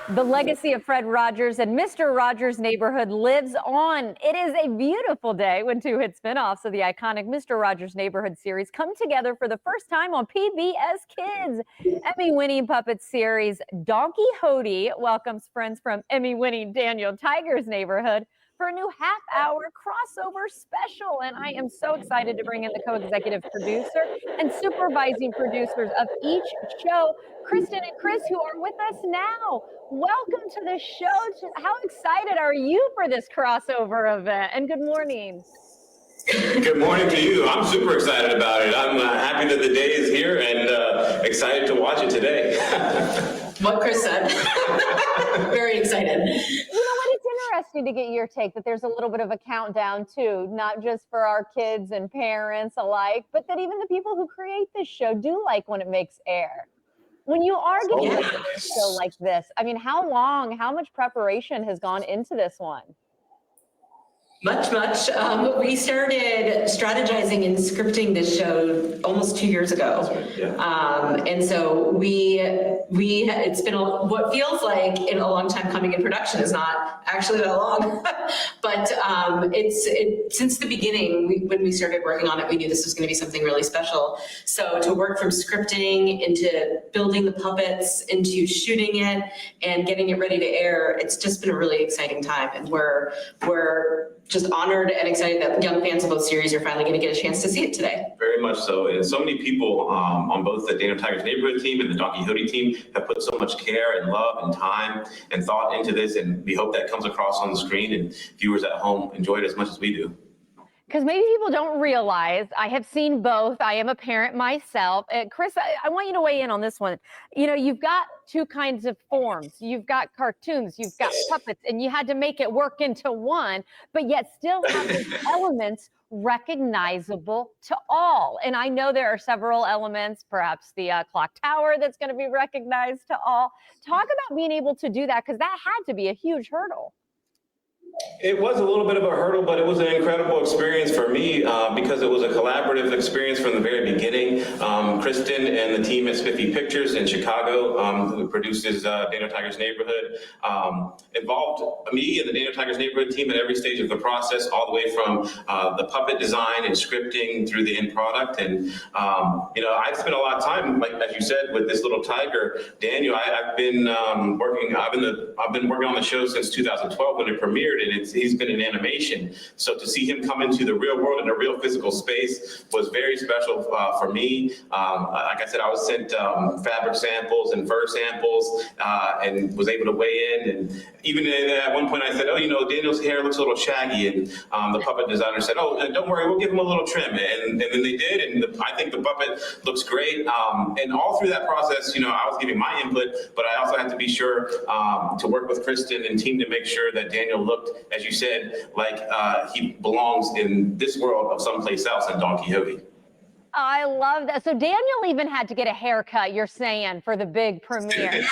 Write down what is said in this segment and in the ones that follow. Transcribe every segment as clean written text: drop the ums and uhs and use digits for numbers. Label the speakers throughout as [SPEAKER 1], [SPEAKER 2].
[SPEAKER 1] The legacy of Fred Rogers and Mr. Rogers' Neighborhood lives on. It is a beautiful day when two hit spinoffs of the iconic Mr. Rogers' Neighborhood series come together for the first time on PBS Kids. Emmy-winning puppet series Donkey Hodie welcomes friends from Emmy-winning Daniel Tiger's Neighborhood for a new half-hour crossover special. And I am so excited to bring in the co-executive producer and supervising producers of each show, Kristen and Chris, who are with us now. Welcome to the show. How excited are you for this crossover event? And good morning.
[SPEAKER 2] Good morning to you. I'm super excited about it. I'm happy that the day is here and excited to watch it today.
[SPEAKER 3] What Chris said. Very excited.
[SPEAKER 1] You know what? It's interesting to get your take that there's a little bit of a countdown too, not just for our kids and parents alike, but that even the people who create this show do like when it makes air. When you are getting a show like this, I mean, how much preparation has gone into this one?
[SPEAKER 3] Much. We started strategizing and scripting this show almost 2 years ago.
[SPEAKER 2] That's right, yeah.
[SPEAKER 3] And so it's been what feels like a long time coming in production is not actually that long. But since the beginning, when we started working on it, we knew this was going to be something really special. So to work from scripting into building the puppets, into shooting it and getting it ready to air, it's just been a really exciting time. And we're just honored and excited that young fans of both series are finally going to get a chance to see it today.
[SPEAKER 2] Very much so. And so many people on both the Daniel Tiger's Neighborhood team and the Donkey Hodie team have put so much care and love and time and thought into this. And we hope that comes across on the screen and viewers at home enjoy it as much as we do.
[SPEAKER 1] Because maybe people don't realize, I have seen both. I am a parent myself. Chris, I want you to weigh in on this one. You know, you've got two kinds of forms. You've got cartoons, you've got puppets, and you had to make it work into one, but yet still have these elements recognizable to all. And I know there are several elements, perhaps the clock tower that's going to be recognized to all. Talk about being able to do that, because that had to be a huge hurdle.
[SPEAKER 2] It was a little bit of a hurdle, but it was an incredible experience for me because it was a collaborative experience from the very beginning. Kristen and the team at Spiffy Pictures in Chicago, who produces Daniel Tiger's Neighborhood, involved me and the Daniel Tiger's Neighborhood team at every stage of the process, all the way from the puppet design and scripting through the end product. And I've spent a lot of time, like as you said, with this little tiger, Daniel. I've been working on the show since 2012 when it premiered. And he's been in animation. So to see him come into the real world in a real physical space was very special for me. Like I said, I was sent fabric samples and fur samples and was able to weigh in. And even at one point I said, Daniel's hair looks a little shaggy. And the puppet designer said, don't worry, we'll give him a little trim. And then they did. And I think the puppet looks great. And all through that process, I was giving my input, but I also had to be sure to work with Kristen and team to make sure that Daniel looked, as you said, like he belongs in this world of someplace else in Donkey Hodie.
[SPEAKER 1] I love that. So Daniel even had to get a haircut, you're saying, for the big premiere.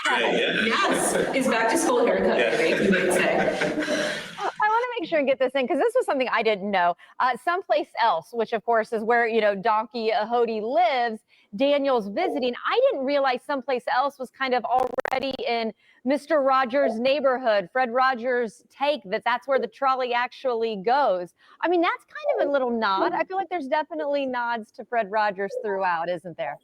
[SPEAKER 3] Yes, his back to school haircut, you might say.
[SPEAKER 1] I want to make sure and get this in, because this was something I didn't know. Someplace else, which of course is where, Donkey Hodie lives, Daniel's visiting. I didn't realize Someplace Else was kind of already in Mr. Rogers' Neighborhood, Fred Rogers' take that's where the trolley actually goes. I mean, that's kind of a little nod. I feel like there's definitely nods to Fred Rogers throughout, isn't there?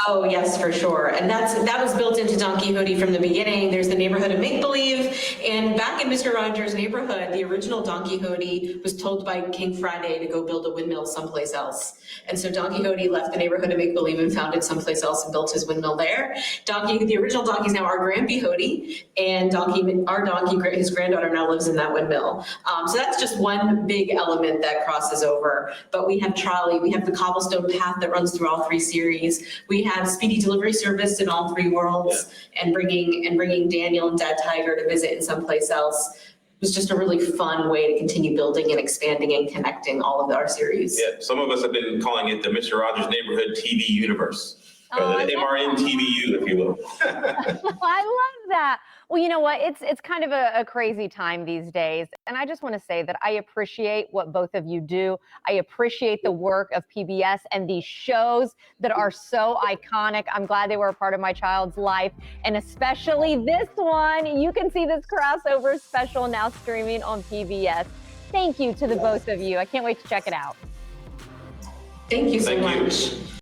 [SPEAKER 3] Oh, yes, for sure. And that was built into Donkey Hodie from the beginning. There's the neighborhood of make-believe. And back in Mr. Rogers' Neighborhood, the original Donkey Hodie was told by King Friday to go build a windmill someplace else. And so Donkey Hodie left the neighborhood of make-believe and founded someplace else and built his windmill there. The original Donkey's now our Grampy Hodie, and our Donkey, his granddaughter, now lives in that windmill. So that's just one big element that crosses over. But we have Trolley, we have the cobblestone path that runs through all three series. We have speedy delivery service in all three worlds, and bringing Daniel and Dad Tiger to visit in Someplace Else. It was just a really fun way to continue building and expanding and connecting all of our series.
[SPEAKER 2] Yeah, some of us have been calling it the Mr. Rogers' Neighborhood TV universe. Or the MRN TVU, if you will.
[SPEAKER 1] I love that. Well, you know what? It's kind of a crazy time these days. And I just want to say that I appreciate what both of you do. I appreciate the work of PBS and these shows that are so iconic. I'm glad they were a part of my child's life. And especially this one. You can see this crossover special now streaming on PBS. Thank you to the both of you. I can't wait to check it out.
[SPEAKER 3] Thank you so
[SPEAKER 2] Thank you.
[SPEAKER 3] much.